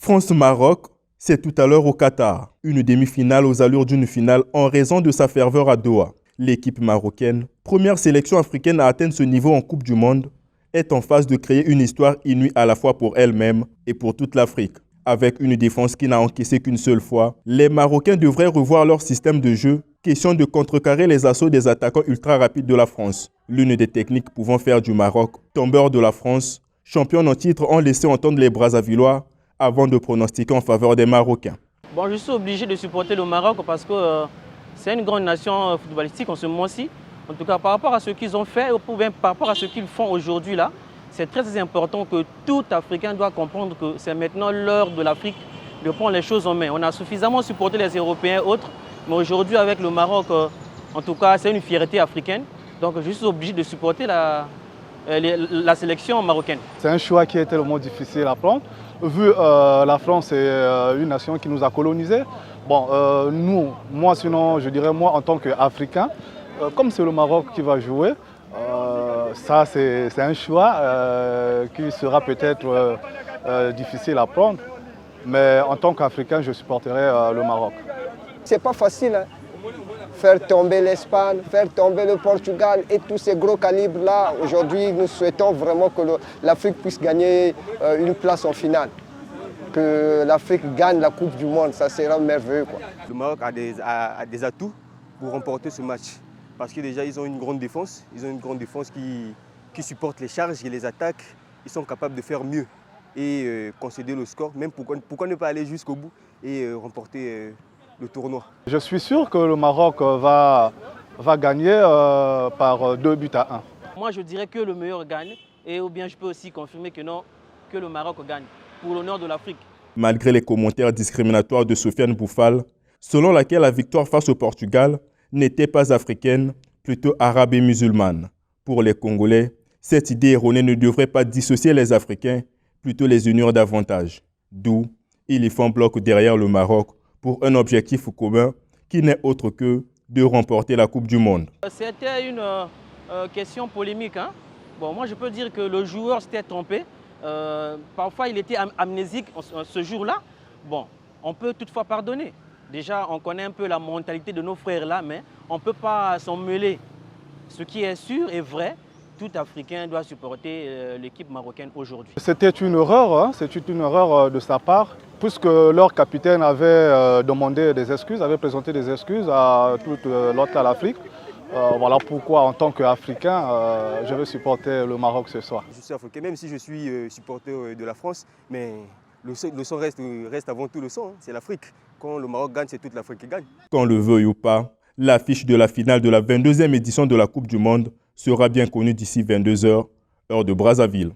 France-Maroc, c'est tout à l'heure au Qatar. Une demi-finale aux allures d'une finale en raison de sa ferveur à Doha. L'équipe marocaine, première sélection africaine à atteindre ce niveau en Coupe du Monde, est en phase de créer une histoire inouïe à la fois pour elle-même et pour toute l'Afrique. Avec une défense qui n'a encaissé qu'une seule fois, les Marocains devraient revoir leur système de jeu, question de contrecarrer les assauts des attaquants ultra rapides de la France. L'une des techniques pouvant faire du Maroc, tombeur de la France, champion en titre, ont laissé entendre les Brazzavillois avant de pronostiquer en faveur des Marocains. Bon, je suis obligé de supporter le Maroc parce que c'est une grande nation footballistique en ce moment-ci. En tout cas, par rapport à ce qu'ils ont fait, ou bien par rapport à ce qu'ils font aujourd'hui là, c'est très important que tout Africain doit comprendre que c'est maintenant l'heure de l'Afrique de prendre les choses en main. On a suffisamment supporté les Européens et autres, mais aujourd'hui avec le Maroc, en tout cas, c'est une fierté africaine. Donc je suis obligé de supporter la sélection marocaine. C'est un choix qui est tellement difficile à prendre. Vu la France est une nation qui nous a colonisés. Bon, moi sinon, je dirais moi en tant qu'Africain, comme c'est le Maroc qui va jouer, ça c'est un choix qui sera peut-être difficile à prendre. Mais en tant qu'Africain, je supporterai le Maroc. C'est pas facile, hein. Faire tomber l'Espagne, faire tomber le Portugal et tous ces gros calibres-là. Aujourd'hui, nous souhaitons vraiment que l'Afrique puisse gagner une place en finale. Que l'Afrique gagne la Coupe du Monde, ça sera merveilleux, quoi. Le Maroc a des atouts pour remporter ce match. Parce que déjà, ils ont une grande défense. Ils ont une grande défense qui supporte les charges et les attaques. Ils sont capables de faire mieux et concéder le score. Même pourquoi ne pas aller jusqu'au bout et remporter le tournoi. Je suis sûr que le Maroc va gagner par 2-1. Moi, je dirais que le meilleur gagne. Et ou bien je peux aussi confirmer que non, que le Maroc gagne. Pour l'honneur de l'Afrique. Malgré les commentaires discriminatoires de Sofiane Bouffal, selon laquelle la victoire face au Portugal n'était pas africaine, plutôt arabe et musulmane. Pour les Congolais, cette idée erronée ne devrait pas dissocier les Africains, plutôt les unir davantage. D'où ils y font bloc derrière le Maroc pour un objectif commun qui n'est autre que de remporter la Coupe du Monde. C'était une question polémique, hein? Bon, moi je peux dire que le joueur s'était trompé. Parfois il était amnésique ce jour-là. Bon, on peut toutefois pardonner. Déjà, on connaît un peu la mentalité de nos frères là, mais on ne peut pas s'en mêler. Ce qui est sûr et vrai, tout Africain doit supporter l'équipe marocaine aujourd'hui. C'était une erreur, hein? C'était une erreur de sa part, puisque leur capitaine avait demandé des excuses, avait présenté des excuses à toute l'Afrique. Voilà pourquoi, en tant qu'Africain, je vais supporter le Maroc ce soir. Je suis africain, même si je suis supporter de la France, mais le sang reste avant tout le sang. Hein. C'est l'Afrique. Quand le Maroc gagne, c'est toute l'Afrique qui gagne. Qu'on le veuille ou pas, l'affiche de la finale de la 22e édition de la Coupe du Monde sera bien connue d'ici 22h, heure de Brazzaville.